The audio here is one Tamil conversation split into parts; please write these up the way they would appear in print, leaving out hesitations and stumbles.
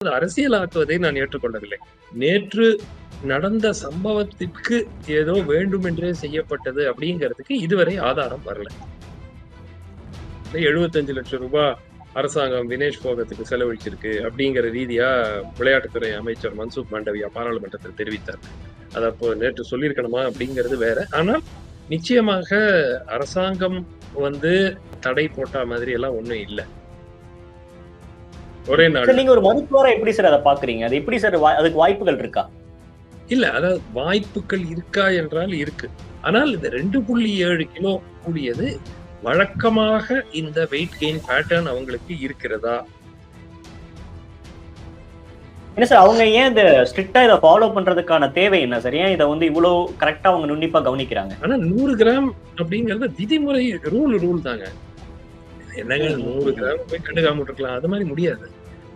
அரசியலாக்குவதை நான் ஏற்றுக்கொள்ளவில்லை. நேற்று நடந்த சம்பவத்திற்கு ஏதோ வேண்டுமென்றே செய்யப்பட்டது அப்படிங்கிறதுக்கு இதுவரை ஆதாரம் வரல. 75 லட்சம் ரூபாய் அரசாங்கம் வினேஷ் போகத்துக்கு செலவழிச்சிருக்கு அப்படிங்கிற ரீதியா விளையாட்டுத்துறை அமைச்சர் மன்சுக் மாண்டவியா பாராளுமன்றத்தில் தெரிவித்தார். அதை அப்போ நேற்று சொல்லியிருக்கணுமா அப்படிங்கிறது வேற. ஆனால் நிச்சயமாக அரசாங்கம் தடை போட்ட மாதிரி எல்லாம் ஒண்ணும் இல்லை. ஒரே நாள். நீங்க ஒரு மருத்துவரை எப்படி சார் அதை பாக்குறீங்க? அது எப்படி சார் அதுக்கு வாய்ப்புகள் இருக்கா? இல்ல, அதாவது வாய்ப்புகள் இருக்கா என்றால் இருக்கு. ஆனால் இந்த 2.7 கிலோ கூடியது வழக்கமாக இந்த வெயிட் கெயின் பேட்டர்ன் அவங்களுக்கு இருக்கிறதா? என்ன சார் அவங்க ஏன் இந்த ஸ்ட்ரிக்ட்டா இதை ஃபாலோ பண்றதுக்கான தேவை என்ன சார்? ஏன் இதை இவ்வளவு கரெக்டா அவங்க நுண்ணிப்பா கவனிக்கிறாங்க? ஆனா 100 கிராம் அப்படிங்கறது விதிமுறை ரூல் தாங்க. என்னங்க 100 கிராம் போய் கண்டுக்காம இருக்கலாம், அது மாதிரி முடியாது.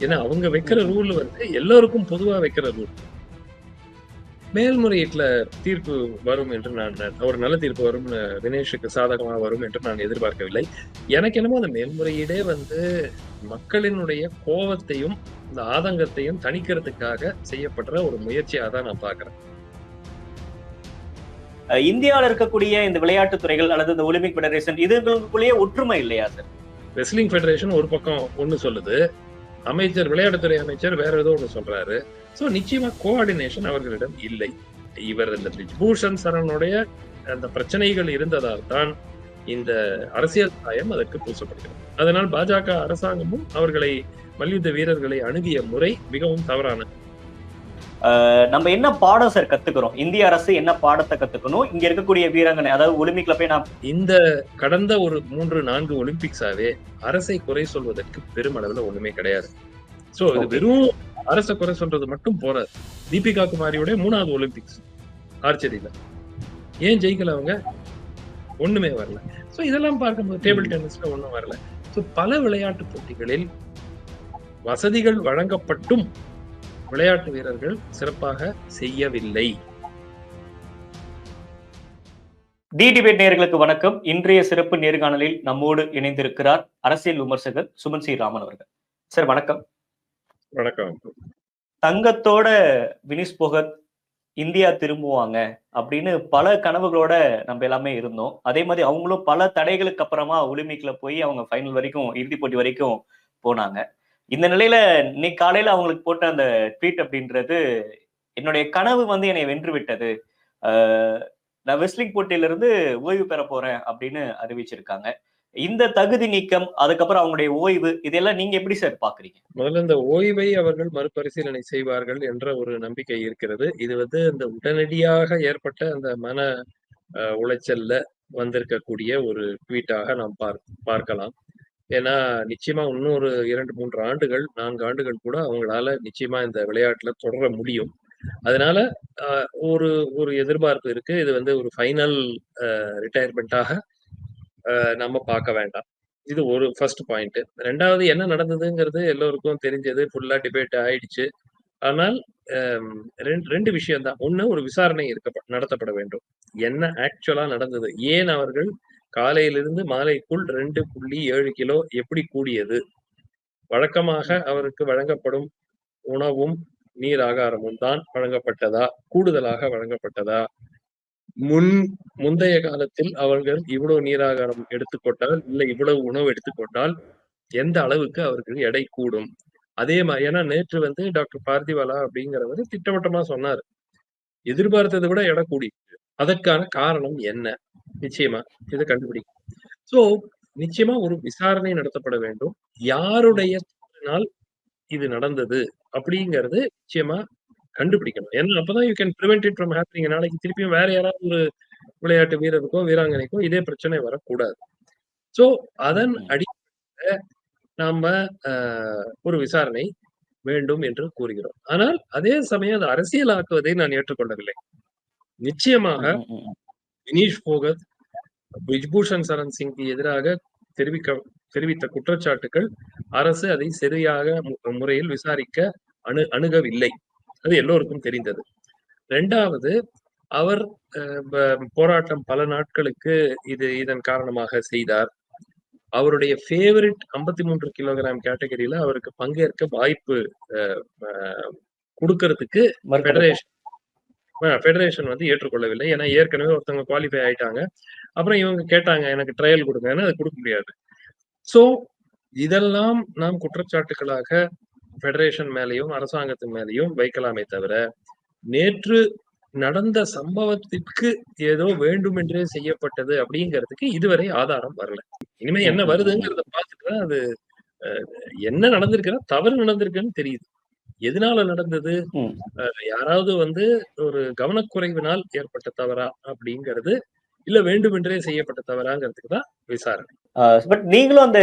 ஏன்னா அவங்க வைக்கிற ரூல் எல்லோருக்கும் பொதுவா வைக்கிற ரூல். மேல்முறையீட்டுல தீர்ப்பு வரும் என்று ஒரு நல்ல தீர்ப்பு வரும், வினேஷுக்கு சாதகமாக வரும் என்று நான் எதிர்பார்க்கவில்லை. எனக்கு என்னமோ அந்த மேல்முறையீடே மக்களினுடைய கோபத்தையும் இந்த ஆதங்கத்தையும் தணிக்கிறதுக்காக செய்யப்படுற ஒரு முயற்சியாக தான் நான் பாக்குறேன். இந்தியாவில் இருக்கக்கூடிய இந்த விளையாட்டு துறைகள் அல்லது இந்த ஒலிம்பிக் ஃபெடரேஷன் இதுகளுக்குள்ளேயே ஒற்றுமை இல்லையா சார்? ரெஸ்லிங் ஃபெடரேஷன் ஒரு பக்கம் ஒண்ணு சொல்லுது, விளையாட்டுத்துறை அமைச்சர் வேற ஏதோ ஒண்ணு சொல்றாரு. சோ நிச்சயமா கோஆர்டினேஷன் அவர்களிடம் இல்லை. இவர் இந்த பிரிஜ்பூஷன் சரணுடைய அந்த பிரச்சனைகள் இருந்ததால் தான் இந்த அரசியல் சாயம் அதற்கு பூசப்படுகிறது. அதனால் பாஜக அரசாங்கமும் அவர்களை மல்யுத்த வீரர்களை அணுகிய முறை மிகவும் தவறானது. நம்ம என்ன பாடம் சார் கத்துக்கிறோம்? இந்திய அரசு என்ன பாடத்தை கத்துக்கணும்? இங்க இருக்கக்கூடிய வீராங்கனை, அதாவது ஒலிம்பிக்ல போய் இந்த கடந்த ஒரு 3-4 ஒலிம்பிக்ஸாவே அரசை குறை சொல்வதற்கு பெருமளவுல ஒண்ணுமே கிடையாது. சோ இது வெறும் அரசை குறை சொல்றது மட்டும் போறாது. தீபிகா குமாரியோட 3வது ஒலிம்பிக்ஸ் ஆர்ச்சரியில ஏன் ஜெயிக்கல? அவங்க ஒண்ணுமே வரல. சோ இதெல்லாம் பார்க்கும்போது டேபிள் டென்னிஸ்ல ஒண்ணும் வரல. சோ பல விளையாட்டு போட்டிகளில் வசதிகள் வழங்கப்பட்டும் விளையாட்டு வீரர்கள் சிறப்பாக செய்யவில்லை. தி டிபேட் நேயர்களுக்கு வணக்கம். இன்றைய சிறப்பு நேர்காணலில் நம்மோடு இணைந்திருக்கிறார் அரசியல் விமர்சகர் சுமன் சி ராமன் அவர்கள். சார் வணக்கம். வணக்கம். தங்கத்தோட வினேஷ் போகத் இந்தியா திரும்புவாங்க அப்படின்னு பல கனவுகளோட நம்ம எல்லாமே இருந்தோம். அதே மாதிரி அவங்களும் பல தடைகளுக்கு அப்புறமா ஒலிம்பிக்ல போய் அவங்க ஃபைனல் வரைக்கும், இறுதி போட்டி வரைக்கும் போனாங்க. இந்த நிலையில இன்னைக்கு காலையில அவங்களுக்கு போட்ட அந்த ட்வீட் அப்படின்றது, என்னுடைய கனவு என்னை வென்று விட்டது, நான் வெஸ்லிங் போட்டியிலிருந்து ஓய்வு பெற போறேன் அப்படின்னு அறிவிச்சிருக்காங்க. இந்த தகுதி நீக்கம், அதுக்கப்புறம் அவங்களுடைய ஓய்வு, இதெல்லாம் நீங்க எப்படி சார் பாக்குறீங்க? முதல்ல இந்த ஓய்வை அவர்கள் மறுபரிசீலனை செய்வார்கள் என்ற ஒரு நம்பிக்கை இருக்கிறது. இது இந்த உடனடியாக ஏற்பட்ட அந்த மன உளைச்சல்ல வந்திருக்கக்கூடிய ஒரு ட்வீட்டாக நாம் பார்க்கலாம். ஏன்னா நிச்சயமா இன்னொரு 2-3 ஆண்டுகள் 4 ஆண்டுகள் கூட அவங்களால நிச்சயமா இந்த விளையாட்டுல தொடர முடியும். அதனால ஒரு ஒரு எதிர்பார்ப்பு இருக்கு. இது ஒரு ஃபைனல் ரிட்டையர்மெண்டாக நம்ம பார்க்க வேண்டாம். இது ஒரு ஃபர்ஸ்ட் பாயிண்ட். 2வது என்ன நடந்ததுங்கிறது எல்லோருக்கும் தெரிஞ்சது. ஃபுல்லா டிபேட் ஆயிடுச்சு. ஆனால் 2 விஷயம் தான். ஒண்ணு, ஒரு விசாரணை நடத்தப்பட வேண்டும். என்ன ஆக்சுவலா நடந்தது? ஏன் அவர்கள் காலையிலிருந்து மாலைக்குள் 2.7 கிலோ எப்படி கூடியது? வழக்கமாக அவருக்கு வழங்கப்படும் உணவும் நீர் ஆகாரமும் தான் வழங்கப்பட்டதா? கூடுதலாக வழங்கப்பட்டதா? முந்தைய காலத்தில் அவர்கள் இவ்வளவு நீராகாரம் எடுத்துக்கொண்டால், இல்லை இவ்வளவு உணவு எடுத்துக்கொண்டால் எந்த அளவுக்கு அவர்கள் எடை கூடும்? அதே மாதிரி ஏன்னா நேற்று டாக்டர் பார்த்திவாலா அப்படிங்கிறவர் திட்டவட்டமா சொன்னார், எதிர்பார்த்ததை விட எடை கூடி. அதற்கான காரணம் என்ன? நிச்சயமா இதை கண்டுபிடிக்கும். சோ நிச்சயமா ஒரு விசாரணை நடத்தப்பட வேண்டும். யாருடைய தவறினால் இது நடந்தது அப்படிங்கிறது நிச்சயமா கண்டுபிடிக்கணும். ஏன்னா அப்பதான் you can prevent it from happening. நாளைக்கு திருப்பியும் வேற யாராவது ஒரு விளையாட்டு வீரருக்கோ வீராங்கனைக்கோ இதே பிரச்சனை வரக்கூடாது. சோ அதன் அடிப்படையில நாம ஒரு விசாரணை வேண்டும் என்று கூறுகிறோம். ஆனால் அதே சமயம் அது அரசியலாக்குவதை நான் ஏற்றுக்கொள்ளவில்லை. நிச்சயமாக வினேஷ் போகத், பிரிஜ்பூஷன் சரண் சிங்க்கு எதிராக தெரிவித்த குற்றச்சாட்டுகள் அரசு அதை சரியாக முறையில் விசாரிக்க அணுகவில்லை. அது எல்லோருக்கும் தெரிந்தது. 2வது, அவர் போராட்டம் பல நாட்களுக்கு இதன் காரணமாக செய்தார். அவருடைய ஃபேவரட் 53 கிலோகிராம் கேட்டகரியில அவருக்கு பங்கேற்க வாய்ப்பு கொடுக்கறதுக்கு ஃபெடரேஷன் வந்து ஏற்றுக்கொள்ளவில்லை. ஏன்னா ஏற்கனவே ஒருத்தவங்க குவாலிஃபை ஆயிட்டாங்க. அப்புறம் இவங்க கேட்டாங்க எனக்கு ட்ரையல் கொடுங்கன்னு, அது கொடுக்க முடியாது. சோ இதெல்லாம் நாம் குற்றச்சாட்டுகளாக ஃபெடரேஷன் மேலேயும் அரசாங்கத்தின் மேலேயும் வைக்கலாமே தவிர, நேற்று நடந்த சம்பவத்திற்கு ஏதோ வேண்டுமென்றே செய்யப்பட்டது அப்படிங்கிறதுக்கு இதுவரை ஆதாரம் வரல. இனிமே என்ன வருதுங்கிறத பார்த்துட்டு தான் அது என்ன நடந்திருக்குன்னா தவறு நடந்திருக்குன்னு தெரியுது. எதனால நடந்தது? யாராவது வந்து ஒரு கவனக்குறைவினால் ஏற்பட்ட தவறா அப்படிங்கிறது, இல்ல வேண்டுமென்றே செய்யப்பட்ட தவறாங்கிறதுக்கு தான் விசாரணை. பட் நீங்களும்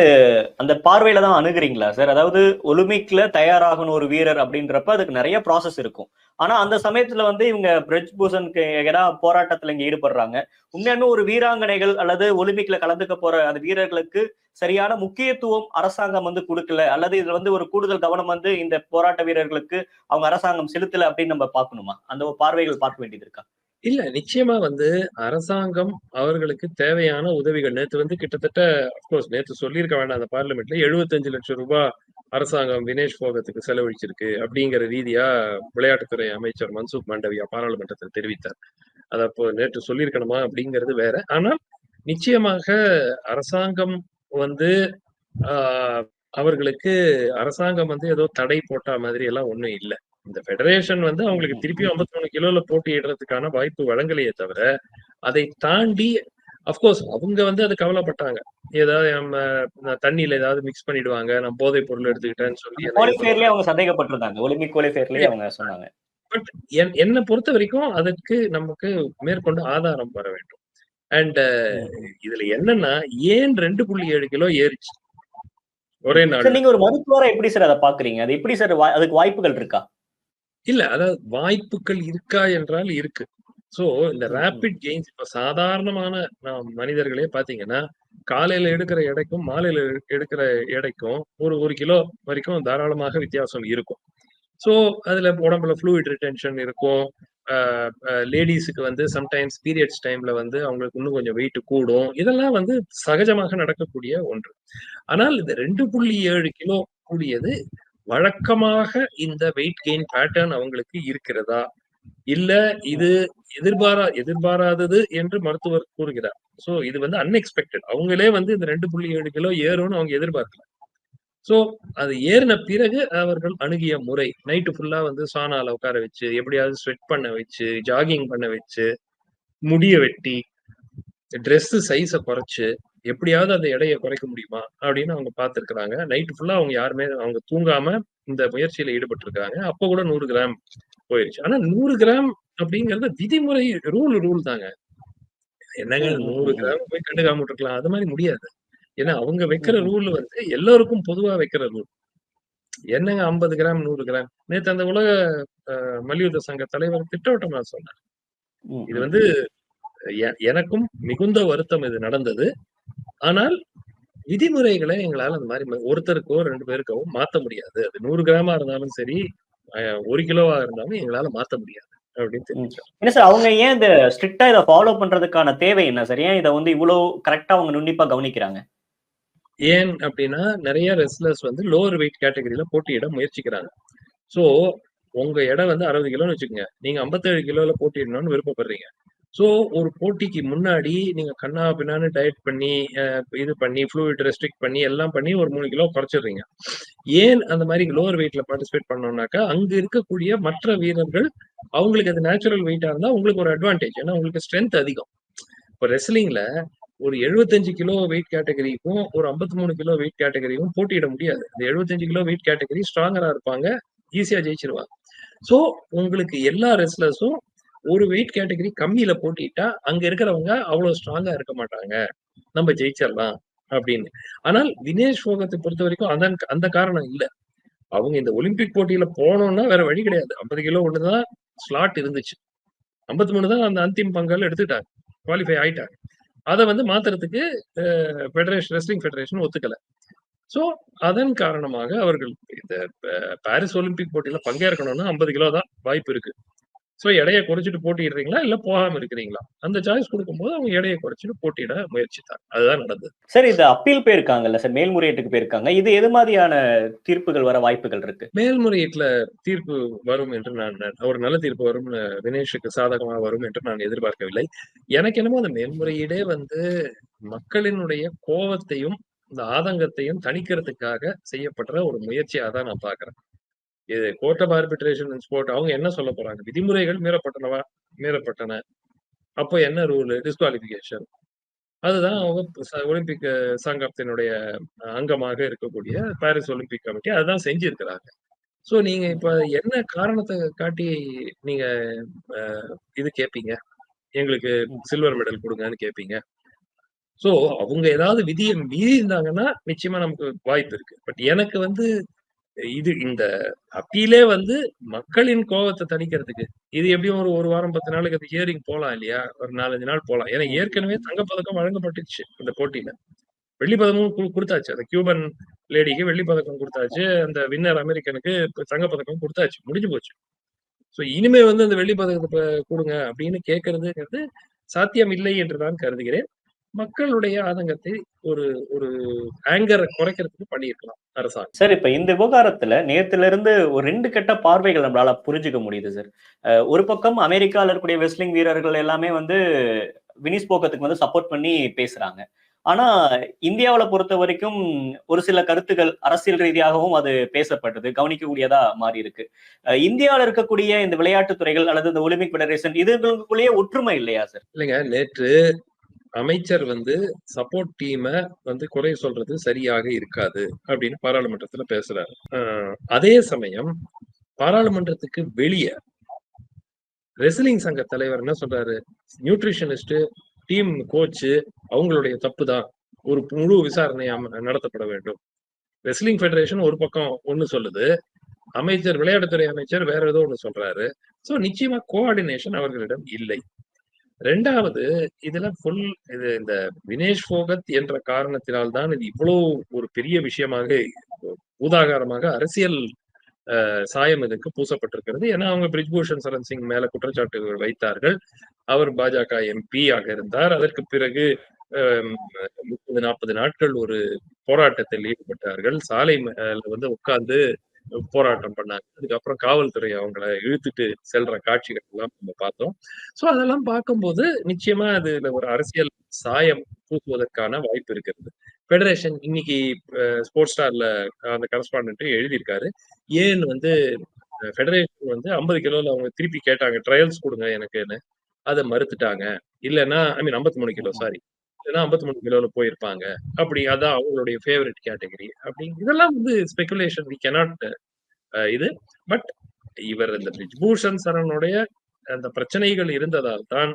அந்த பார்வையில தான் அணுகுறீங்களா சார்? அதாவது ஒலிம்பிக்ல தயாராகணும் ஒரு வீரர் அப்படின்றப்ப அதுக்கு நிறைய ப்ராசஸ் இருக்கும். ஆனா அந்த சமயத்துல வந்து இவங்க பிரிட்ஜ் பூஷனுக்கு எதிராக போராட்டத்துல இங்க ஈடுபடுறாங்க. உண்மையான ஒரு வீராங்கனைகள் அல்லது ஒலிம்பிக்ல கலந்துக்க போற அந்த வீரர்களுக்கு சரியான முக்கியத்துவம் அரசாங்கம் வந்து கொடுக்கல, அல்லது இதுல வந்து ஒரு கூடுதல் கவனம் வந்து இந்த போராட்ட வீரர்களுக்கு அவங்க அரசாங்கம் செலுத்தல அப்படின்னு நம்ம பார்க்கணுமா? அந்த பார்வைகள் பார்க்க வேண்டியது இருக்கா? இல்ல நிச்சயமா வந்து அரசாங்கம் அவர்களுக்கு தேவையான உதவிகள் நேத்து வந்து கிட்டத்தட்ட அப்கோர்ஸ் நேத்து சொல்லியிருக்க வேண்டாம் அந்த பார்லிமெண்ட்ல 75 லட்சம் ரூபாய் அரசாங்கம் வினேஷ் போகத்துக்கு செலவழிச்சிருக்கு அப்படிங்கிற ரீதியா விளையாட்டுத்துறை அமைச்சர் மன்சுக் மாண்டவியா பாராளுமன்றத்தில் தெரிவித்தார். அத அப்போ நேற்று சொல்லியிருக்கணுமா அப்படிங்கிறது வேற. ஆனால் நிச்சயமாக அரசாங்கம் வந்து அவர்களுக்கு அரசாங்கம் வந்து ஏதோ தடை போட்ட மாதிரி எல்லாம் ஒண்ணும் இல்ல. இந்த ஃபெடரேஷன் வந்து அவங்களுக்கு திருப்பி 53 கிலோல போட்டியிடுறதுக்கான வாய்ப்பு வழங்கலையே தவிர, அதை தாண்டி அஃப்கோர்ஸ் அவங்க வந்து அது கவலைப்பட்டாங்க. ஏதாவது நம்ம தண்ணியில ஏதாவது மிக்ஸ் பண்ணிடுவாங்க. நான் போதைப் பொருள் எடுத்துக்கிட்டேன்னு சொல்லி குவாலிஃபயர்லயே அவங்க சந்தேகப்பட்டிருந்தாங்க. ஒலிம்பிக் குவாலிஃபயர்லயே அவங்க சொன்னாங்க. பட் என்ன பொறுத்த வரைக்கும் அதற்கு நமக்கு மேற்கொண்டு ஆதாரம் வர வேண்டும். அண்ட் இதுல என்னன்னா ஏன் 2.7 கிலோ ஏறிச்சு ஒரே நாள்? நீங்க ஒரு மருத்துவரா எப்படி சார் அதை பாக்குறீங்க? அது எப்படி சார் அதுக்கு வாய்ப்புகள் இருக்கா? இல்ல அதாவது வாய்ப்புகள் இருக்கா என்றால் இருக்கு. சோ இந்த ரேபிட் கெயின்ஸ் இப்ப சாதாரணமான மனிதர்களே பாத்தீங்கன்னா காலையில எடுக்கிற எடைக்கும் மாலையில எடுக்கிற எடைக்கும் ஒரு கிலோ வரைக்கும் தாராளமாக வித்தியாசம் இருக்கும். சோ அதுல உடம்புல ஃப்ளூயிட் ரிட்டென்ஷன் இருக்கும். லேடிஸுக்கு வந்து சம்டைம்ஸ் பீரியட்ஸ் டைம்ல வந்து அவங்களுக்கு இன்னும் கொஞ்சம் வெயிட் கூடும். இதெல்லாம் வந்து சகஜமாக நடக்கக்கூடிய ஒன்று. ஆனால் இந்த 2.7 கிலோ கூடியது வழக்கமாக இந்த வெயிட் கெயின் பேட்டர்ன் அவங்களுக்கு இருக்கிறதா? இல்ல இது எதிர்பாராதது என்று மருத்துவர் கூறுகிறார். சோ இது வந்து அன்எக்ஸ்பெக்டட். அவங்களே வந்து இந்த 2.7 கிலோ ஏறும்னு அவங்க எதிர்பார்க்கல. சோ அது ஏறின பிறகு அவர்கள் அணுகிய முறை நைட்டு ஃபுல்லா வந்து சானால உட்கார வச்சு, எப்படியாவது ஸ்வெட் பண்ண வச்சு, ஜாகிங் பண்ண வச்சு, முடிய வெட்டி, ட்ரெஸ் சைஸ குறைச்சு, எப்படியாவது அந்த எடைய குறைக்க முடியுமா? அப்படின்னு அவங்க பார்த்திருக்கிறாங்க. நைட்டு ஃபுல்லா அவங்க யாருமே அவங்க தூங்காம இந்த முயற்சியில ஈடுபட்டிருக்காங்க. அப்ப கூட 100 கிராம் போயிருச்சு. ஆனா 100 கிராம் அப்படிங்கிறது விதிமுறை ரூல் தாங்க. என்னங்க 100 கிராம் போய் கண்டுக்காம விட்டுருக்கலாம். அது மாதிரி முடியாது. ஏன்னா அவங்க வைக்கிற ரூல் வந்து எல்லாருக்கும் பொதுவா வைக்கிற ரூல். என்னங்க 50 கிராம், 100 கிராம். நேத்து அந்த உலக மல்யுத்த சங்க தலைவர் திட்டவட்டமா சொன்னார். இது வந்து எனக்கும் மிகுந்த வருத்தம் இது நடந்தது. ஆனால் விதிமுறைகளை எங்களால அந்த மாதிரி ஒருத்தருக்கோ 2 பேருக்கோ மாத்த முடியாது. அது 100 கிராமா இருந்தாலும் சரி, 1 கிலோவா இருந்தாலும் எங்களால மாத்த முடியாது. அப்படின்னு தெரிவிச்சார். என்ன சார் அவங்க ஏன் இந்த ஸ்ட்ரிக்ட்டா இத ஃபாலோ பண்றதுக்கான தேவை என்ன சார்? ஏன் இத வந்து இவ்வளவு கரெக்ட்டா அவங்க நுண்ணிப்பா கவனிக்கிறாங்க? ஏன் அப்படின்னா நிறைய ரெஸ்லர்ஸ் வந்து லோவர் வெயிட் கேட்டகரியில போட்டியிட முயற்சிக்கிறாங்க. சோ உங்க எடை வந்து 60 கிலோன்னு வச்சுக்கோங்க. நீங்க 57 கிலோல போட்டியிடணும்னு விருப்பப்படுறீங்க. சோ ஒரு போட்டிக்கு முன்னாடி நீங்க கண்ணா பின்னான்னு டயட் பண்ணி இது பண்ணி ஃப்ளூயிட் ரெஸ்ட்ரிக்ட் பண்ணி எல்லாம் பண்ணி ஒரு 3 கிலோ குறைச்சிடுறீங்க. ஏன் அந்த மாதிரி லோவர் வெயிட்ல பார்ட்டிசிபேட் பண்ணோம்னாக்கா அங்க இருக்கக்கூடிய மற்ற வீரர்கள் அவங்களுக்கு அது நேச்சுரல் வெயிட்டா இருந்தா உங்களுக்கு ஒரு அட்வான்டேஜ். ஏன்னா உங்களுக்கு ஸ்ட்ரென்த் அதிகம். இப்போ ரெஸ்லிங்ல ஒரு 75 கிலோ வெயிட் கேட்டகரிக்கும் ஒரு 53 கிலோ வெயிட் கேட்டகரிக்கும் போட்டியிட முடியாது. இந்த 75 கிலோ வெயிட் கேட்டகரி ஸ்ட்ராங்கரா இருப்பாங்க, ஈஸியா ஜெயிச்சிருவாங்க. சோ உங்களுக்கு எல்லா ரெஸ்லர்ஸும் ஒரு வெயிட் கேட்டகரி கம்மியில போட்டிட்டா அங்க இருக்கிறவங்க அவ்வளவு ஸ்ட்ராங்கா இருக்க மாட்டாங்க. நம்ம ஜெயிச்சிடலாம் அப்படின்னு. ஆனால் வினேஷ் போகத்தை பொறுத்த வரைக்கும் அந்த காரணம் இல்ல. அவங்க இந்த ஒலிம்பிக் போட்டியில போனோம்னா வேற வழி கிடையாது. 50 கிலோ ஒண்ணுதான் ஸ்லாட் இருந்துச்சு. 53 தான் அந்த அந்திம் பங்கல் எடுத்துட்டாங்க. குவாலிஃபை ஆயிட்டாங்க. அதை வந்து மாத்துறதுக்கு ரெஸ்லிங் ஃபெடரேஷன் ஒத்துக்கல. சோ அதன் காரணமாக அவர்கள் இந்த பாரிஸ் ஒலிம்பிக் போட்டியில பங்கேற்கணும்னா 50 கிலோ தான் வாய்ப்பு இருக்கு. சோ எடைய குறைச்சிட்டு போட்டியிடுறீங்களா? இல்ல போகாம இருக்கிறீங்களா? அந்த சாய்ஸ் குடுக்கும்போது அவங்க எடைய குறைச்சிட்டு போட்டியிட முயற்சித்தாங்க. அதுதான் நடந்தது. சார் இது அப்பீல் போயிருக்காங்கல்ல சார், மேல்முறையீட்டுக்கு போயிருக்காங்க. இது எது மாதிரியான தீர்ப்புகள் வர வாய்ப்புகள் இருக்கு? மேல்முறையீட்டுல தீர்ப்பு வரும் என்று நான் ஒரு நல்ல தீர்ப்பு வரும்னு தினேஷுக்கு சாதகமா வரும் என்று நான் எதிர்பார்க்கவில்லை. எனக்கு என்னமோ அந்த மேல்முறையீடே வந்து மக்களினுடைய கோவத்தையும், இந்த ஆதங்கத்தையும் தணிக்கிறதுக்காக செய்யப்படுற ஒரு முயற்சியா தான் நான் பார்க்கிறேன். இது court of arbitration in sport அவங்க என்ன சொல்லப் போறாங்க? விதிமுறைகள் மீறப்பட்டனவா? மீறப்பட்டன. அப்போ என்ன ரூல்? டிஸ்குவாலிஃபிகேஷன். அதுதான் அவங்க ஒலிம்பிக் சங்கத்தினுடைய அங்கமாக இருக்கக்கூடிய பாரிஸ் ஒலிம்பிக் கமிட்டி அதுதான் செஞ்சிருக்கிறாங்க. சோ நீங்க இப்ப என்ன காரணத்த காட்டி நீங்க அ இது கேட்பீங்க? எங்களுக்கு ம். சில்வர் மெடல் குடுங்கன்னு கேட்பீங்க. சோ அவங்க ஏதாவது விதிய மீறியிருந்தாங்கன்னா, நிச்சயமா நமக்கு வாய்ப்பு இருக்கு. பட் எனக்கு வந்து இந்த அப்பீலே வந்து மக்களின் கோவத்த தணிக்கிறதுக்கு. இது எப்படியும் ஒரு 1 வாரம் 10 நாளைக்கு அது ஹியரிங் போலாம் இல்லையா? ஒரு 4, 5 நாள் போலாம். ஏன்னா ம். ஏற்கனவே தங்கப் பதக்கம் வழங்கப்பட்டுருச்சு அந்த போட்டியில. வெள்ளி பதக்கமும் குடுத்தாச்சு. அந்த கியூபன் லேடிக்கு வெள்ளி பதக்கம் குடுத்தாச்சு. அந்த வின்னர் அமெரிக்கனுக்கு தங்கப் பதக்கம் குடுத்தாச்சு. முடிஞ்சு போச்சு. சோ இனிமே வந்து அந்த வெள்ளி பதக்கத்த குடுங்க அப்படின்னு கேட்கிறதுங்கிறது சாத்தியம் இல்லை என்று நான் கருதுகிறேன். மக்களுடைய ஆதங்கத்தை ஒரு ஒரு ஆங்கர குறைக்கிறதுக்கு பண்ணியிருக்கலாம் அரசாங்கம். சார் இப்ப இந்த விவகாரத்துல நேத்துல இருந்து ஒரு 2 கட்ட பார்வைகள் நம்மளால புரிஞ்சுக்க முடியுது சார். ஒரு பக்கம் அமெரிக்கால இருக்கக்கூடிய ரெஸ்லிங் வீரர்கள் எல்லாமே வந்து வினிஸ் போகத்துக்கு வந்து சப்போர்ட் பண்ணி பேசுறாங்க. ஆனா இந்தியாவுல பொறுத்தவரைக்கும் ஒரு சில கருத்துக்கள் அரசியல் ரீதியாகவும் அது பேசப்பட்டது. கவனிக்கக்கூடியதா மாறி இருக்கு. இந்தியாவுல இருக்கக்கூடிய இந்த விளையாட்டுத் துறைகள் அல்லது இந்த ஒலிம்பிக் ஃபெடரேஷன் இதுகளுக்குள்ளேயே ஒற்றுமை இல்லையா சார்? இல்லைங்க நேற்று அமைச்சர் வந்து சப்போர்ட் டீம வந்து குறை சொல்றது சரியாக இருக்காது அப்படின்னு பாராளுமன்றத்துல பேசுறாரு. அதே சமயம் பாராளுமன்றத்துக்கு வெளிய ரெஸ்லிங் சங்க தலைவர் என்ன சொல்றாரு? நியூட்ரிஷனிஸ்ட், டீம் கோச் அவங்களுடைய தப்பு தான். ஒரு முழு விசாரணை நடத்தப்பட வேண்டும். ரெஸ்லிங் ஃபெடரேஷன் ஒரு பக்கம் ஒண்ணு சொல்லுது. அமைச்சர் விளையாட்டுத்துறை அமைச்சர் வேற ஏதோ ஒண்ணு சொல்றாரு. சோ நிச்சயமா கோஆர்டினேஷன் அவர்களிடம் இல்லை. 2வது இதுல இது இந்த வினேஷ் போகத் என்ற காரணத்தினால் தான் இது இவ்வளவு ஒரு பெரிய விஷயமாக பூதாகாரமாக அரசியல் சாயம் இதுக்கு பூசப்பட்டிருக்கிறது. ஏன்னா அவங்க பிரிஜ்பூஷன் சரண் சிங் மேல குற்றச்சாட்டுகள் வைத்தார்கள். அவர் பாஜக எம்பி ஆக இருந்தார். அதற்கு பிறகு 30, 40 நாட்கள் ஒரு போராட்டத்தில் ஈடுபட்டார்கள். சாலை மேல வந்து உட்கார்ந்து போராட்டம் பண்ணாங்க. அதுக்கப்புறம் காவல்துறை அவங்கள இழுத்துட்டு செல்ற காட்சிகள் எல்லாம் நம்ம பார்த்தோம். சோ அதெல்லாம் பார்க்கும்போது நிச்சயமா அதுல ஒரு அரசியல் சாயம் பூசுவதற்கான வாய்ப்பு இருக்கிறது. ஃபெடரேஷன் இன்னைக்கு ஸ்போர்ட்ஸ் ஸ்டார்ல அந்த கரஸ்பாண்டன்ட் எழுதியிருக்காரு. ஏன் வந்து ஃபெடரேஷன் வந்து 50 கிலோல அவங்க திருப்பி கேட்டாங்க. ட்ரையல்ஸ் குடுங்க எனக்குன்னு. அத மறுத்துட்டாங்க. இல்லன்னா ஐ மீன் 53 கிலோ சாரி. இல்லன்னா 53 கிலோல போயிருப்பாங்க. அப்படி அதான் அவங்களுடைய ஃபேவரைட் கேட்டகரி. அப்படி இதெல்லாம் வந்து ஸ்பெகுலேஷன் வி கேனாட் இது. பட் இவர் இந்த பிரிஜ்பூஷன் சரணுடைய அந்த பிரச்சனைகள் இருந்ததால் தான்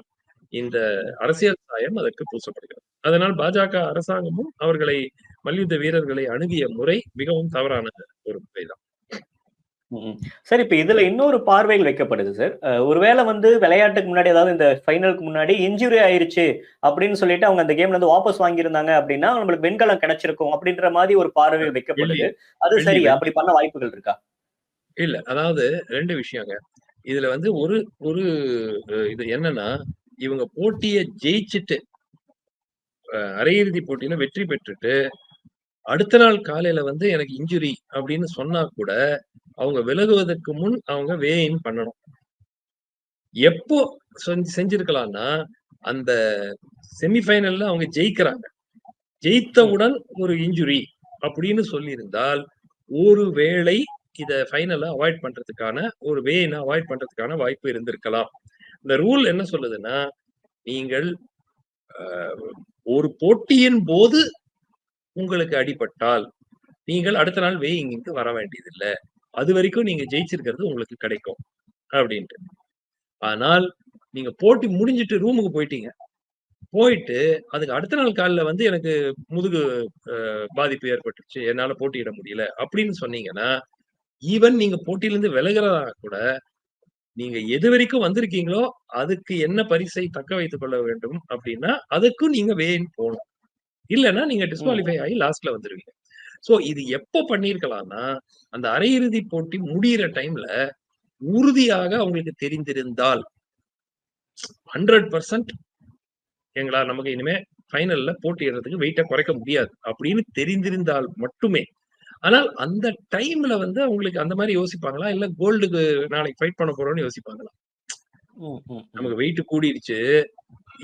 இந்த அரசியல் சாயம் அதற்கு பூசப்படுகிறது. அதனால் பாஜக அரசாங்கமும் அவர்களை மல்யுத்த வீரர்களை அணுகிய முறை மிகவும் தவறான ஒரு முறைதான். ம். சார் இப்ப இதுல இன்னொரு பார்வைகள் வைக்கப்படுது சார். ஒருவேளை வந்து விளையாட்டுக்கு முன்னாடி அதாவது இந்த ஃபைனலுக்கு முன்னாடி இன்ஜுரி ஆயிருச்சு அப்படின்னு சொல்லிட்டு அவங்க அந்த கேம்ல இருந்து வாபஸ் வாங்கியிருந்தாங்க அப்படின்னா, நம்மளுக்கு வெண்கலம் கிடைச்சிருக்கும் அப்படின்ற மாதிரி ஒரு பார்வை வெள்ளி வைக்கப்படுது. அது வெள்ளி சரியா? வெள்ளி அப்படி பண்ண வாய்ப்புகள் இருக்கா? இல்ல. அதாவது 2 விஷயங்க. இதுல வந்து ஒரு ஒரு இது என்னன்னா, இவங்க போட்டிய ஜெயிச்சுட்டு அரையிறுதி போட்டியில வெற்றி பெற்றுட்டு, அடுத்த நாள் காலையில வந்து எனக்கு இன்ஜுரி அப்படின்னு சொன்னா கூட, அவங்க விலகுவதற்கு முன் அவங்க வே இன் பண்ணணும். எப்போ செஞ்சிருக்கலாம்னா, அந்த செமி ஃபைனல்ல அவங்க ஜெயிக்கிறாங்க. ம். ஜெயித்தவுடன் ஒரு இன்ஜுரி அப்படின்னு சொல்லியிருந்தால், ஒரு வேளை இத ஃபைனல அவாய்ட் பண்றதுக்கான ஒரு வேன அவாய்ட் பண்றதுக்கான வாய்ப்பு இருந்திருக்கலாம். இந்த ரூல் என்ன சொல்லுதுன்னா, நீங்கள் அ ஒரு போட்டியின் போது உங்களுக்கு அடிபட்டால், நீங்கள் அடுத்த நாள் வேயிங்க்கு வர வேண்டியதில்ல. அதுவரைக்கும் நீங்க ஜெயிச்சிருக்கிறது உங்களுக்கு கிடைக்கும். அப்டின்ட்டு. ஆனால், நீங்க போட்டி முடிஞ்சுட்டு ரூமுக்கு போயிட்டீங்க. போயிட்டு, அதுக்கு அடுத்த நாள் காலைல வந்து எனக்கு முதுகு பாதிப்பு ஏற்பட்டுருச்சு. என்னால போட்டியிட முடியல. அப்படின்னு சொன்னீங்கன்னா, ஈவன் நீங்க போட்டியிலருந்து விலகுறதா கூட, நீங்க எதுவரைக்கும் வந்திருக்கீங்களோ, அதுக்கு என்ன பரிசை தக்க வைத்துக் கொள்ள வேண்டும் அப்டின்னா, அதுக்கும் நீங்க வேயின் போணும். இல்லன்னா நீங்க ம். டிஸ்குவாலிஃபை ஆயி லாஸ்ட்ல வந்துருவீங்க. சோ இது எப்ப பண்ணியிருக்கலாம்னா, அந்த அரையிறுதி போட்டி முடியிற டைம்ல, உறுதியாக அவங்களுக்கு தெரிந்திருந்தால் 100% எங்களால் நமக்கு இனிமே ஃபைனல்ல போட்டியிடுறதுக்கு வெயிட்ட குறைக்க முடியாது அப்படின்னு தெரிந்திருந்தால் மட்டுமே. ஆனால் அந்த டைம்ல வந்து அவங்களுக்கு அந்த மாரி யோசிப்பாங்களா? இல்ல கோல்டுக்கு நாளைக்கு ஃபைட் பண்ண போறோம்னு யோசிப்பாங்களா? நமக்கு வெயிட் கூடிருச்சு.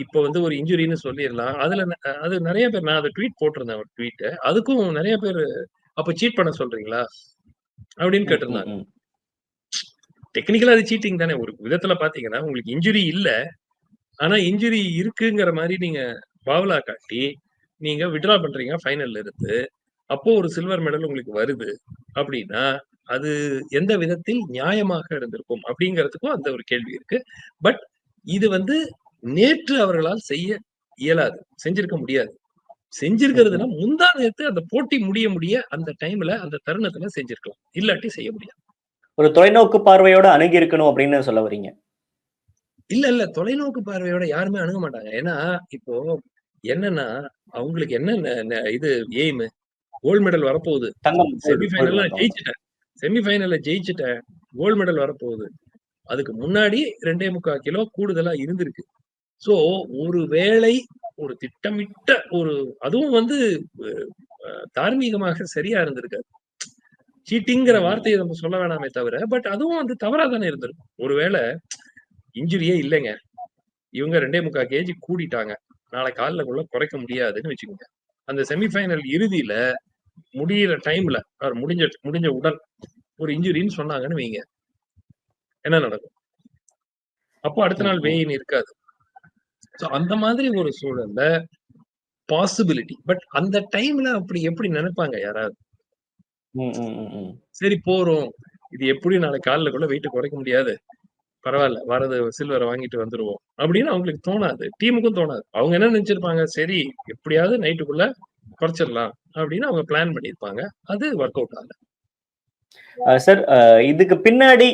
இப்போ வந்து ஒரு இன்ஜுரின்னு சொல்லிரலாம். அது நெறைய பேர் நான் அத ட்வீட் போட்டிருந்தேன் ஒரு ட்வீட்ட. அதுக்கும் நெறைய பேரு அப்ப சீட் பண்ண சொல்றீங்களா? அப்படின்னு கேட்டிருந்தாங்க. டெக்னிக்கலா அது சீட்டிங் தானே. ஒரு விதத்துல பார்த்தீங்கன்னா, உங்களுக்கு இன்ஜுரி இல்ல. ஆனா இன்ஜுரி இருக்குங்கிற மாரி நீங்க பாவ்லா காட்டி, நீங்க வித்ட்ரா பண்றீங்க ஃபைனல்ல இருந்து. அப்போ ஒரு சில்வர் மெடல் உங்களுக்கு வருது அப்படின்னா, அது எந்த விதத்தில் நியாயமாக இருந்திருக்கும்? அப்படிங்கிறதுக்கும் அந்த ஒரு கேள்வி இருக்கு. பட் இது வந்து நேற்று அவர்களால் செய்ய இயலாது. செஞ்சிருக்க முடியாது. செஞ்சிருக்கிறதுனா முந்தா நேத்து அந்த போட்டி முடிய அந்த டைம்ல, அந்த தருணத்துல செஞ்சிருக்கலாம். இல்லாட்டி செய்ய முடியாது. ஒரு தொலைநோக்கு பார்வையோட அணுகி இருக்கணும் அப்படின்னு சொல்ல வரீங்க. இல்ல. தொலைநோக்கு பார்வையோட யாருமே அணுக மாட்டாங்க. ஏன்னா, இப்போ என்னன்னா, அவங்களுக்கு என்ன இது எய்மு? கோல்ட் மெடல் வரப்போகுது. தங்கம், கோல்டு, செமி கோல்டு ஃபைனல்ல மட்டும். ஜெயிச்சுட்டேன். செமி ஃபைனல்ல ஜெயிச்சுட்டேன். கோல்ட் மெடல் வரப்போகுது. அதுக்கு முன்னாடி 2.25 கிலோ கூடுதலா இருந்திருக்கு. ஸோ, ஒரு வேளை ஒரு திட்டமிட்ட ஒரு அதுவும் வந்து தார்மீகமாக சரியா இருந்திருக்காது. சீட்டிங்கிற வார்த்தைய நம்ம சொல்ல வேணாமே தவிர, பட் அதுவும் வந்து தவறா தானே இருந்திருக்கும். ஒருவேள இன்ஜுரியே இல்லங்க. இவங்க 2.25 கேஜி கூடிட்டாங்க. நாளைக்கு காலைலக்குள்ள குறைக்க முடியாதுன்னு வச்சுக்கோங்க. அந்த செமி ஃபைனல் இறுதியில முடியிற டைம்ல முடிஞ்ச முடிஞ்ச உடன் ஒரு இன்ஜுரின்னு சொன்னாங்கன்னு வைங்க. என்ன நடக்கும்? அப்போ அடுத்த நாள் வேயின் இருக்காது. சோ அந்த மாதிரி ஒரு சூழல்ல பாசிபிலிட்டி. பட் அந்த டைம்ல அப்படி எப்படி நினைப்பாங்க யாராவது? சரி போறோம். இது எப்படியும் நாளைக்கு காலைலக்குள்ள வெயிட்ட குறைக்க முடியாது. பரவால்ல. வரது சில்வர வாங்கிட்டு வந்துருவோம். அப்படின்னு அவங்களுக்கு தோணாது. டீமுக்கும் தோணாது. அவங்க என்ன நினைச்சிருப்பாங்க, சரி எப்படியாவது நைட்டுக்குள்ள குறைச்சிடலாம் அப்படின்னு அவங்க பிளான் பண்ணியிருப்பாங்க. அது வொர்க் அவுட் ஆகல. சார், இதுக்கு பின்னாடி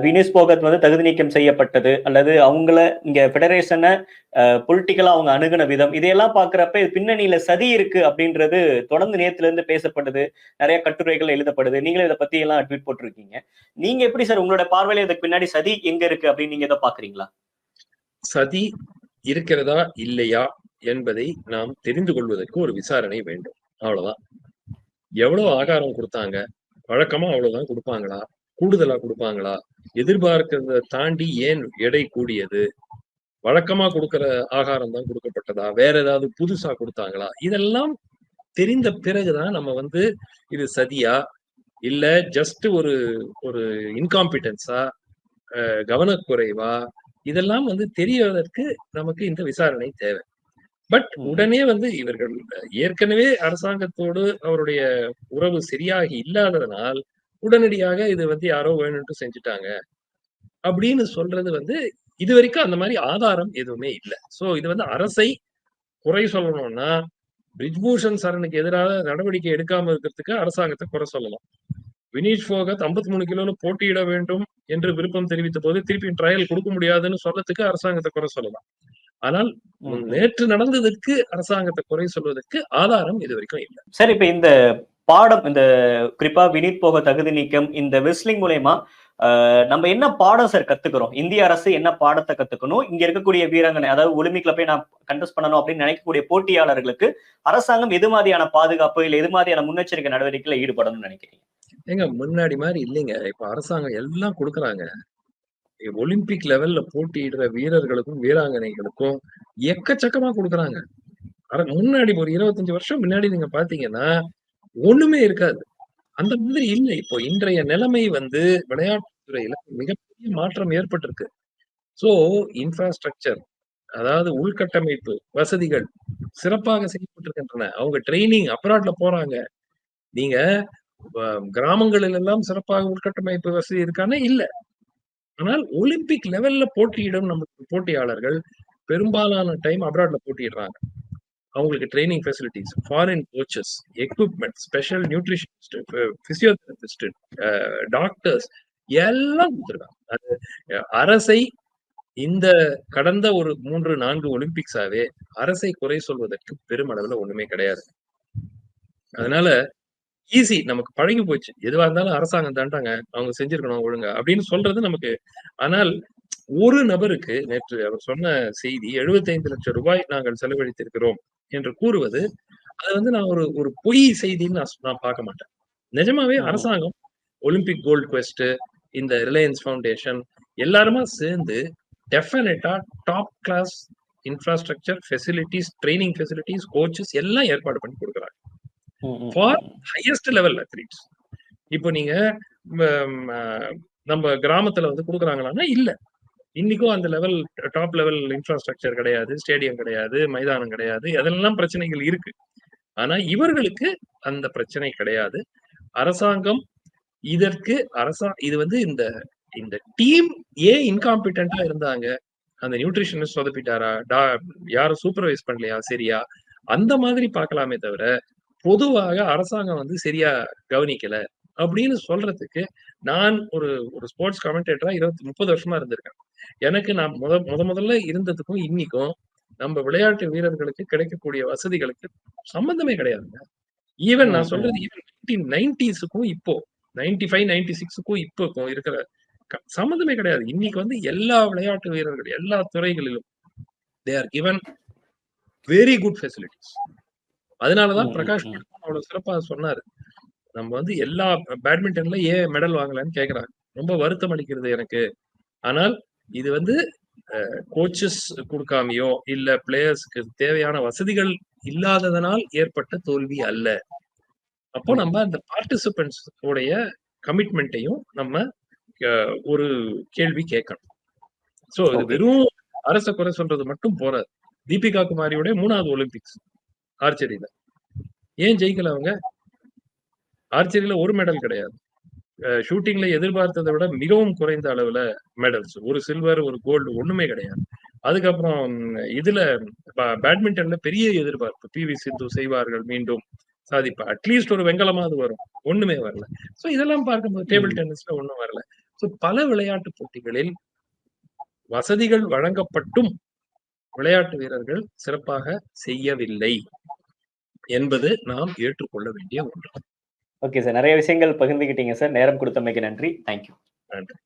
வினேஷ் போகத் வந்து தகுதி நீக்கம் செய்யப்பட்டது அல்லது அவங்கள இங்க ஃபெடரேஷன பொலிட்டிக்கலா அவங்க அணுகுன விதம் இதையெல்லாம் பார்க்கிறப்ப இது பின்னணியில சதி இருக்கு அப்படின்றது தொடர்ந்து நேத்துல இருந்து பேசப்படுது. நிறைய கட்டுரைகள் எழுதப்படுது. நீங்களும் இதை பத்தி எல்லாம் ட்வீட் போட்டிருக்கீங்க. நீங்க எப்படி சார் உங்களோட பார்வையில இதுக்கு பின்னாடி சதி எங்க இருக்கு அப்படின்னு நீங்க எதை பாக்குறீங்களா? சதி இருக்கிறதா இல்லையா என்பதை நாம் தெரிந்து கொள்வதற்கு ஒரு விசாரணை வேண்டும். அவ்வளவுதான். எவ்வளவு ஆகாரம் குடுத்தாங்க? வழக்கமா அவ்வளவுதான் குடுப்பாங்களா? கூடுதலா குடுப்பாங்களா? எதிர்பார்க்கிறத தாண்டி ஏன் எடை கூடியது? வழக்கமா குடுக்கிற ஆகாரம் தான் குடுக்கப்பட்டதா? வேற ஏதாவது புதுசா குடுத்தாங்களா? இதெல்லாம் தெரிந்த பிறகு தான் நம்ம வந்து இது சதியா? இல்ல ஜஸ்ட் ஒரு ஒரு இன்காம்பிட்டன்ஸா? கவனக்குறைவா? இதெல்லாம் வந்து தெரியவதற்கு நமக்கு இந்த விசாரணை தேவை. பட் உடனே வந்து இவர்கள் ஏற்கனவே அரசாங்கத்தோடு அவருடைய உறவு சரியாகி இல்லாததனால், உடனடியாக இது வந்து யாரோ வேணும்ன்ட்டு செஞ்சுட்டாங்க. அப்படின்னு சொல்றது வந்து இதுவரைக்கும் அந்த மாரி ஆதாரம் எதுவுமே இல்ல. சோ இது வந்து அரசை குறை சொல்லணும்னா, பிரிஜ்பூஷன் சரணுக்கு எதிராக நடவடிக்கை எடுக்காம இருக்கிறதுக்கு அரசாங்கத்த குறை சொல்லலாம். வினீஷ் போகத் 53 கிலோல போட்டியிட வேண்டும் என்று விருப்பம் தெரிவித்த போது, திருப்பியும் ட்ரையல் குடுக்க முடியாதுன்னு சொல்றதுக்கு அரசாங்கத்த குறை சொல்லலாம். ஆனால் நேற்று நடந்ததற்கு அரசாங்கத்த குறை சொல்வதற்கு ஆதாரம் இதுவரைக்கும் இல்ல. சரி, இப்ப இந்த பாடம் இந்த குறிப்பா வினீத் போக தகுதி நீக்கம் இந்த வெஸ்லிங் மூலயமா நம்ம என்ன பாடம் சார் கத்துக்கிறோம்? இந்திய அரசு என்ன பாடத்தை கத்துக்கணும்? இங்க இருக்கக்கூடிய வீராங்கனை அதாவது ஒலிம்பிக்ல போய் நான் கண்டெஸ்ட் பண்ணணும் அப்படின்னு நினைக்கக்கூடிய போட்டியாளர்களுக்கு அரசாங்கம் எது மாதிரியான பாதுகாப்பு இல்ல எது மாதிரியான முன்னெச்சரிக்கை நடவடிக்கையில ஈடுபடணும்னு நினைக்கிறீங்க? ஏங்க முன்னாடி மாரி இல்லைங்க. இப்ப அரசாங்கம் எல்லாம் குடுக்குறாங்க. ஒலிம்பிக் லெவல்ல போட்டியிடுற வீரர்களுக்கும், வீராங்கனைகளுக்கும் எக்கச்சக்கமா குடுக்குறாங்க. முன்னாடி ஒரு 25 வருஷம் முன்னாடி நீங்க பார்த்தீங்கன்னா, ஒண்ணுமே இருக்காது. அந்த மாதிரி இல்ல. இப்போ இன்றைய நிலைமை வந்து விளையாட்டுத் துறையில மிகப்பெரிய மாற்றம் ஏற்பட்டிருக்கு. சோ இன்ஃப்ராஸ்ட்ரக்சர் அதாவது உள்கட்டமைப்பு வசதிகள் சிறப்பாக செய்யப்பட்டிருக்கின்றன. அவங்க ட்ரெய்னிங் அப்ராட்ல போறாங்க. நீங்க கிராமங்களில் எல்லாம் சிறப்பாக உள்கட்டமைப்பு வசதி இருக்கான்னா இல்ல. ஆனால் ஒலிம்பிக் லெவல்ல போட்டியிடும் நமக்கு போட்டியாளர்கள் பெரும்பாலான டைம் அப்ராட்ல போட்டியிடுறாங்க. அவங்களுக்கு training facilities, foreign coaches, equipment, special nutritionist, physiotherapist, doctors எல்லாம் குடுத்துருக்காங்க. அது அரசை இந்த கடந்த ஒரு 3, 4 ஒலிம்பிக்ஸாவே அரசை குறை சொல்வதற்கு பெருமளவுல ஒண்ணுமே கிடையாது. அதனால ஈஸி, நமக்கு பழகி போச்சு. எதுவா இருந்தாலும் அரசாங்கம் தாண்டாங்க, அவங்க செஞ்சிருக்கணும் ஒழுங்கா அப்படின்னு சொல்றது நமக்கு. ஆனால் ஒரு நபருக்கு நேற்று அவர் சொன்ன செய்தி 75,00,000 நாங்கள் செலவழித்திருக்கிறோம் என்று கூறுவது, அது வந்து நான் ஒரு ஒரு பொய் செய்தின்னு நான் பார்க்க மாட்டேன். நிஜமாவே அரசாங்கம் ஒலிம்பிக் கோல்ட் குவெஸ்ட், இந்த ரிலையன்ஸ் ஃபவுண்டேஷன் எல்லாருமா சேர்ந்து டெஃபினட்டா top class infrastructure, facilities, training facilities, coaches எல்லாம் ஏற்பாடு பண்ணி குடுக்குறாங்க. For highest level athletes. இப்போ நீங்க நம்ம கிராமத்துல வந்து குடுக்குறாங்களான்னா இல்ல. இன்னைக்கும் அந்த லெவல் டாப் லெவல் இன்ஃப்ராஸ்ட்ரக்சர் கிடையாது, ஸ்டேடியம் கிடையாது, மைதானம் கிடையாது. அதெல்லாம் பிரச்சனைகள் இருக்கு. ஆனா இவர்களுக்கு அந்த பிரச்சனை கிடையாது. அரசாங்கம் இதற்கு இது வந்து இந்த இந்த டீம் ஏன் இன்காம்பிட்டன்ட்டா இருந்தாங்க? அந்த நியூட்ரிஷனிஸ்ட் சொதப்பிட்டாரா? யாரும் சூப்பர்வைஸ் பண்ணலையா சரியா? அந்த மாதிரி பார்க்கலாமே தவிர, பொதுவாக அரசாங்கம் வந்து சரியா கவனிக்கல அப்படின்னு சொல்றதுக்கு, நான் ஒரு ஒரு ஸ்போர்ட்ஸ் கமெண்டேட்டரா 30 வருஷமா இருந்திருக்கேன். எனக்கு நான் முதல்ல இருந்ததுக்கும் இன்னிக்கும் நம்ம விளையாட்டு வீரர்களுக்கு கிடைக்கக்கூடிய வசதிகளுக்கு சம்பந்தமே கிடையாதுங்க. ஈவன் நான் சொல்றது ஈவன் 1990ஸ்க்கும் இப்போ 95, 96க்கும் இப்போக்கும் இருக்கிற சம்மந்தமே கிடையாது. இன்னைக்கு வந்து எல்லா விளையாட்டு வீரர்கள், எல்லா துறைகளிலும் they are given very good facilities. அதனாலதான் பிரகாஷ் அவ்வளவு சிறப்பா சொன்னாரு. நம்ம வந்து எல்லா பேட்மிண்டன்ல ஏன் மெடல் வாங்கலன்னு கேக்குறாங்க. ரொம்ப வருத்தம் அளிக்கிறது எனக்கு. ஆனால் இது வந்து கோச்சஸ் குடுக்காமையோ, இல்ல பிளேயர்ஸ்க்கு தேவையான வசதிகள் இல்லாததனால் ஏற்பட்ட தோல்வி அல்ல. அப்போ நம்ம அந்த பார்ட்டிசிபென்ட்ஸ் உடைய கமிட்மெண்ட்டையும் நம்ம ஒரு கேள்வி கேட்கணும். சோ இது வெறும் அரச குறை சொல்றது மட்டும் போறாது. தீபிகா குமாரியோட 3வது ஒலிம்பிக்ஸ் ஆர்ச்சரியில. ஏன் ஜெயிக்கல அவங்க? ஆர்ச்சரியில ஒரு மெடல் கிடையாது. ஷூட்டிங்ல எதிர்பார்த்ததை விட மிகவும் குறைந்த அளவுல மெடல்ஸ். ஒரு சில்வர், ஒரு கோல்டு ஒண்ணுமே கிடையாது. அதுக்கப்புறம் இதுல பேட்மிண்டன்ல பெரிய எதிர்பார்ப்பு. பி.வி. சிந்து செய்வார்கள் மீண்டும் சாதிப்பா. அட்லீஸ்ட் ஒரு வெங்கலமாவது வரும். ஒண்ணுமே வரல. சோ இதெல்லாம் பார்க்கும்போது டேபிள் டென்னிஸ்ல ஒண்ணும் வரல. சோ பல விளையாட்டு போட்டிகளில் வசதிகள் வழங்கப்பட்டும் விளையாட்டு வீரர்கள் சிறப்பாக செய்யவில்லை என்பது நாம் ஏற்றுக்கொள்ள வேண்டிய ஒன்று. ஓகே சார், நிறைய விஷயங்கள் பகிர்ந்துக்கிட்டீங்க சார். நேரம் கொடுத்தமைக்கு நன்றி. தேங்க்யூ. நன்றி.